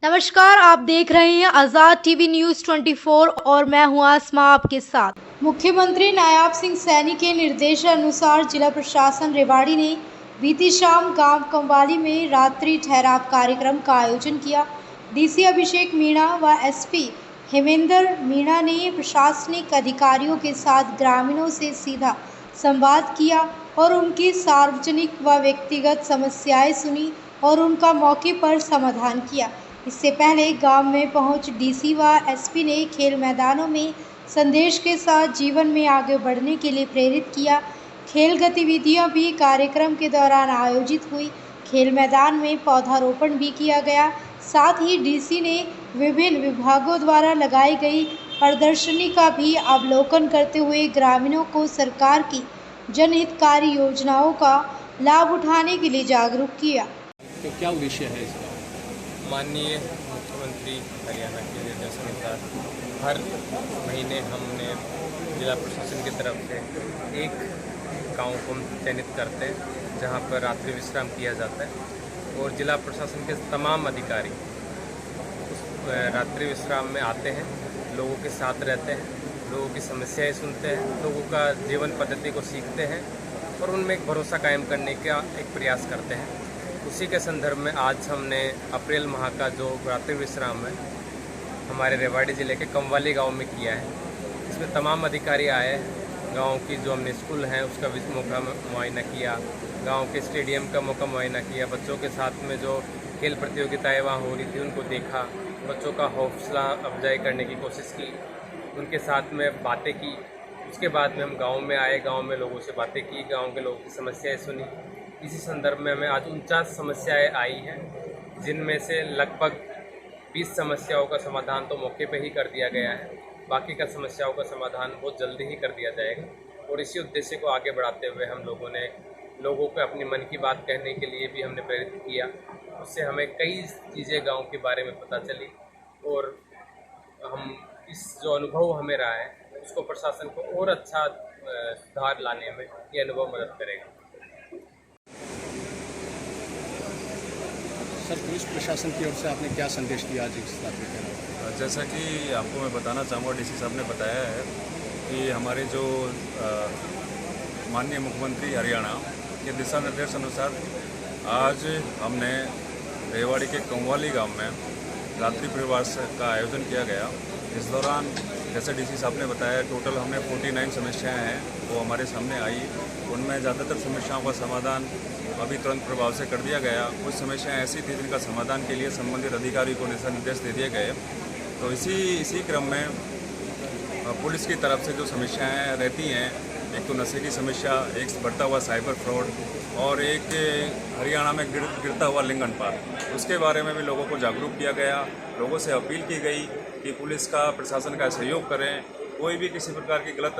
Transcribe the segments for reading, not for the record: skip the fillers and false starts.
नमस्कार, आप देख रहे हैं आज़ाद टीवी न्यूज़ 24 और मैं हूं आसमा आपके साथ। मुख्यमंत्री नायाब सिंह सैनी के निर्देशानुसार जिला प्रशासन रेवाड़ी ने बीती शाम गांव कंवाली में रात्रि ठहराव कार्यक्रम का आयोजन किया। डीसी अभिषेक मीणा व एसपी हेमेंद्र मीणा ने प्रशासनिक अधिकारियों के साथ ग्रामीणों से सीधा संवाद किया और उनकी सार्वजनिक व व्यक्तिगत समस्याएं सुनी और उनका मौके पर समाधान किया। इससे पहले गांव में पहुंच डीसी व एसपी ने खेल मैदानों में संदेश के साथ जीवन में आगे बढ़ने के लिए प्रेरित किया। खेल गतिविधियां भी कार्यक्रम के दौरान आयोजित हुई। खेल मैदान में पौधारोपण भी किया गया। साथ ही डीसी ने विभिन्न विभागों द्वारा लगाई गई प्रदर्शनी का भी अवलोकन करते हुए ग्रामीणों को सरकार की जनहितकारी योजनाओं का लाभ उठाने के लिए जागरूक किया। तो क्या उद्देश्य है इसका? माननीय मुख्यमंत्री हरियाणा के निर्देशानुसार हर महीने हमने जिला प्रशासन की तरफ से एक गांव को चयनित करते हैं जहां पर रात्रि विश्राम किया जाता है और जिला प्रशासन के तमाम अधिकारी उस रात्रि विश्राम में आते हैं, लोगों के साथ रहते हैं, लोगों की समस्याएं सुनते हैं, लोगों का जीवन पद्धति को सीखते हैं और उनमें एक भरोसा कायम करने का एक प्रयास करते हैं। उसी के संदर्भ में आज हमने अप्रैल माह का जो रात्रि विश्राम है हमारे रेवाड़ी ज़िले के कंवाली गांव में किया है। इसमें तमाम अधिकारी आए, गांव की जो हमने स्कूल हैं उसका भी मौका मुआयना किया, गांव के स्टेडियम का मौका मुआयना किया, बच्चों के साथ में जो खेल प्रतियोगिताएं वहाँ हो रही थी उनको देखा, बच्चों का हौसला अफजाई करने की कोशिश की, उनके साथ में बातें की। उसके बाद में हम गाँव में आए, गाँव में लोगों से बातें की, गाँव के लोगों की समस्याएँ सुनी। इसी संदर्भ में हमें आज 49 समस्याएं आई हैं, जिनमें से लगभग 20 समस्याओं का समाधान तो मौके पे ही कर दिया गया है, बाकी का समस्याओं का समाधान बहुत जल्दी ही कर दिया जाएगा। और इसी उद्देश्य को आगे बढ़ाते हुए हम लोगों ने लोगों को अपनी मन की बात कहने के लिए भी हमने प्रेरित किया। उससे हमें कई चीज़ें गाँव के बारे में पता चली और हम इस जो अनुभव हमें रहा है उसको प्रशासन को और अच्छा सुधार लाने में ये अनुभव मदद करेगा। सर, पुलिस प्रशासन की ओर से आपने क्या संदेश दिया आज इस रात्रि ठहराव? जैसा कि आपको मैं बताना चाहूँगा, डीसी साहब ने बताया है कि हमारे जो माननीय मुख्यमंत्री हरियाणा के दिशा निर्देश अनुसार आज हमने रेवाड़ी के कंवाली गांव में रात्रि प्रवास का आयोजन किया गया। इस दौरान जैसे डीसी साहब ने बताया, टोटल हमने 49 समस्याएं हैं वो हमारे सामने आई। उनमें ज़्यादातर समस्याओं का समाधान अभी तुरंत प्रभाव से कर दिया गया। कुछ समस्याएं ऐसी थी जिनका समाधान के लिए संबंधित अधिकारी को दिशा निर्देश दे दिए गए। तो इसी क्रम में पुलिस की तरफ से जो समस्याएं रहती हैं, एक तो नशे की समस्या, एक बढ़ता हुआ साइबर फ्रॉड और एक हरियाणा में गिरता हुआ लिंग अनुपात, उसके बारे में भी लोगों को जागरूक किया गया। लोगों से अपील की गई कि पुलिस का, प्रशासन का सहयोग करें। कोई भी किसी प्रकार की गलत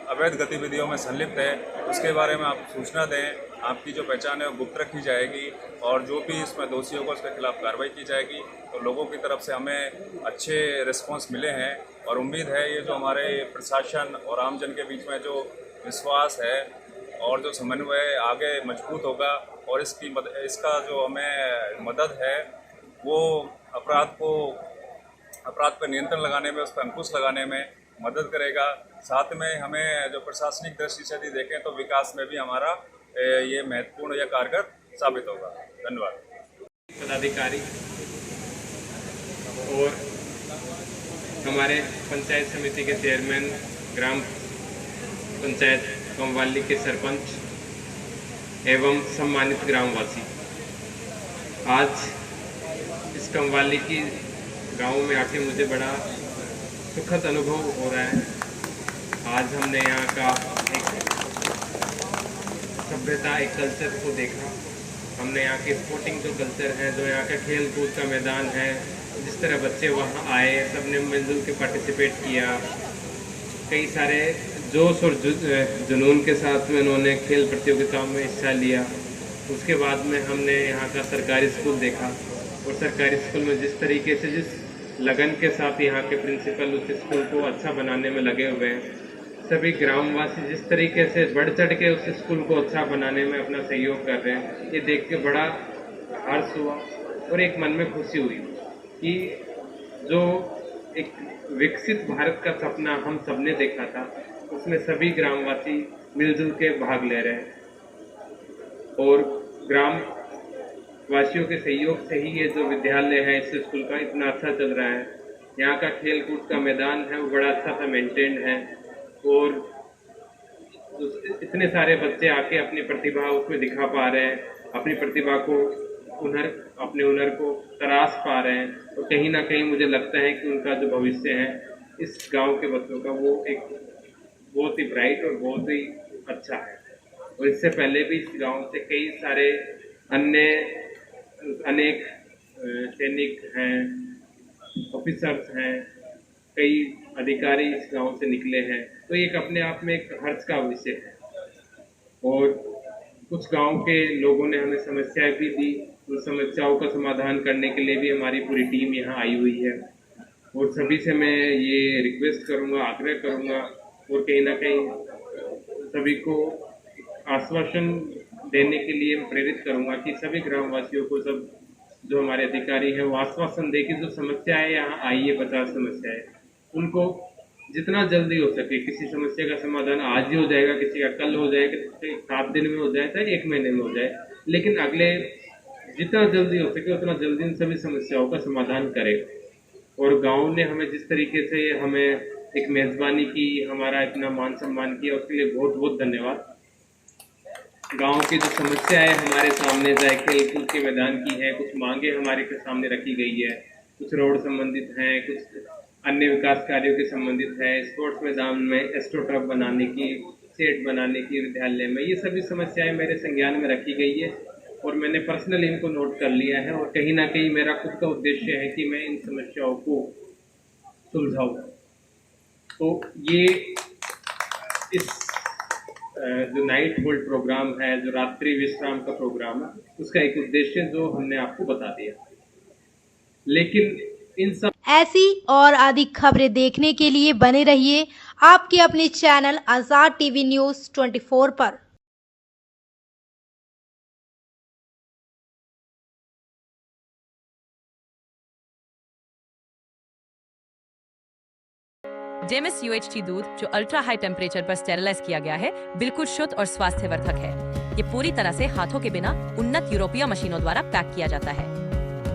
अवैध गतिविधियों में संलिप्त है उसके बारे में आप सूचना दें। आपकी जो पहचान है वो गुप्त रखी जाएगी और जो भी इसमें दोषी होगा उसके खिलाफ कार्रवाई की जाएगी। तो लोगों की तरफ से हमें अच्छे रिस्पांस मिले हैं और उम्मीद है ये जो हमारे प्रशासन और आमजन के बीच में जो विश्वास है और जो समन्वय आगे मजबूत होगा और इसका जो हमें मदद है वो अपराध पर नियंत्रण लगाने में, उस पर अंकुश लगाने में मदद करेगा। साथ में हमें जो प्रशासनिक दृष्टि से यदि देखें तो विकास में भी हमारा ये महत्वपूर्ण या कारगर साबित होगा। धन्यवाद। पदाधिकारी और हमारे पंचायत समिति के चेयरमैन, ग्राम पंचायत कंवाली के सरपंच एवं सम्मानित ग्रामवासी, आज इस कंवाली की गांव में आके मुझे बड़ा सुखद अनुभव हो रहा है। आज हमने यहाँ का एक सभ्यता, एक कल्चर को देखा। हमने यहाँ के स्पोर्टिंग जो कल्चर है, जो यहाँ का खेल कूद का मैदान है, जिस तरह बच्चे वहाँ आए, सबने मिलजुल के पार्टिसिपेट किया। कई सारे जोश और जुनून के साथ में उन्होंने खेल प्रतियोगिताओं में हिस्सा लिया। उसके बाद में हमने यहाँ का सरकारी स्कूल देखा और सरकारी स्कूल में जिस तरीके से, जिस लगन के साथ यहाँ के प्रिंसिपल उस स्कूल को अच्छा बनाने में लगे हुए हैं, सभी ग्रामवासी जिस तरीके से बढ़ चढ़ के उस स्कूल को अच्छा बनाने में अपना सहयोग कर रहे हैं, ये देख के बड़ा हर्ष हुआ। और एक मन में खुशी हुई कि जो एक विकसित भारत का सपना हम सबने देखा था, उसमें सभी ग्रामवासी मिलजुल के भाग ले रहे हैं और ग्राम वासियों के सहयोग से ही ये जो विद्यालय है इस स्कूल का इतना अच्छा चल रहा है। यहाँ का खेल कूद का मैदान है वो बड़ा अच्छा सा मेंटेन्ड है और इतने सारे बच्चे आके अपनी प्रतिभा उसमें दिखा पा रहे हैं, अपनी प्रतिभा को अपने हुनर को तराश पा रहे हैं। तो कहीं ना कहीं मुझे लगता है कि उनका जो भविष्य है इस गांव के बच्चों का वो एक बहुत ही ब्राइट और बहुत ही अच्छा है। और इससे पहले भी इस गांव से कई सारे अनेक सैनिक हैं, ऑफिसर्स हैं, कई अधिकारी इस गांव से निकले हैं। तो एक अपने आप में एक हर्ष का विषय है। और कुछ गांव के लोगों ने हमें समस्याएं भी दी, उन समस्याओं का समाधान करने के लिए भी हमारी पूरी टीम यहाँ आई हुई है। और सभी से मैं ये रिक्वेस्ट करूँगा, आग्रह करूँगा और कहीं ना कहीं सभी को आश्वासन देने के लिए प्रेरित करूँगा कि सभी ग्रामवासियों को, सब जो हमारे अधिकारी हैं वो आश्वासन दे कि जो समस्याएं यहाँ आई है 50 समस्याएं, उनको जितना जल्दी हो सके, किसी समस्या का समाधान आज ही हो जाएगा, किसी का कल हो जाएगा, किसी 7 दिन में हो जाए, चाहे 1 महीने में हो जाए, लेकिन अगले जितना जल्दी हो सके उतना जल्दी इन सभी समस्याओं का समाधान करें। और गांव ने हमें जिस तरीके से हमें एक मेजबानी की, हमारा इतना मान सम्मान किया, उसके लिए बहुत बहुत धन्यवाद। गांव की जो समस्याएं हमारे सामने, चाहे खेल कूद के मैदान की है, कुछ मांगे हमारे के सामने रखी गई है, कुछ रोड संबंधित हैं, कुछ अन्य विकास कार्यों के संबंधित है, स्पोर्ट्स मैदान में एस्ट्रोटर्फ बनाने की, सेट बनाने की विद्यालय में, ये सभी समस्याएं मेरे संज्ञान में रखी गई है और मैंने पर्सनली इनको नोट कर लिया है। और कहीं ना कहीं मेरा खुद का उद्देश्य है कि मैं इन समस्याओं को सुलझाऊं। तो ये इस जो नाइट होल्ड प्रोग्राम है, जो रात्रि विश्राम का प्रोग्राम है, उसका एक उद्देश्य जो हमने आपको बता दिया। लेकिन इन सब ऐसी और अधिक खबरें देखने के लिए बने रहिए आपके अपने चैनल आजाद टीवी न्यूज़ 24 पर। डेमिस UHT दूध जो अल्ट्रा हाई टेम्परेचर पर स्टेरिलाइज किया गया है, बिल्कुल शुद्ध और स्वास्थ्यवर्धक है। ये पूरी तरह से हाथों के बिना उन्नत यूरोपीय मशीनों द्वारा पैक किया जाता है।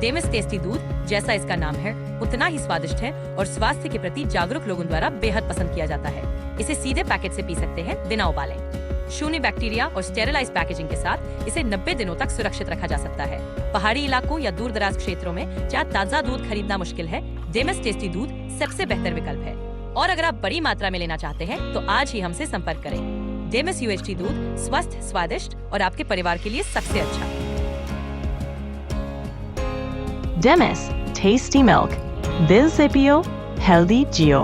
डेमिस टेस्टी दूध, जैसा इसका नाम है, उतना ही स्वादिष्ट है और स्वास्थ्य के प्रति जागरूक लोगों द्वारा बेहद पसंद किया जाता है। इसे सीधे पैकेट से पी सकते हैं बिना उबाले। शून्य बैक्टीरिया और स्टेरिलाइज पैकेजिंग के साथ इसे 90 दिनों तक सुरक्षित रखा जा सकता है। पहाड़ी इलाकों या दूर दराज क्षेत्रों में जहाँ ताजा दूध खरीदना मुश्किल है, डेमिस टेस्टी दूध सबसे बेहतर विकल्प है। और अगर आप बड़ी मात्रा में लेना चाहते हैं तो आज ही हमसे संपर्क करें। डेमिस UHT दूध स्वस्थ, स्वादिष्ट और आपके परिवार के लिए सबसे अच्छा। Demis, tasty milk. Bill Zipio, healthy Geo.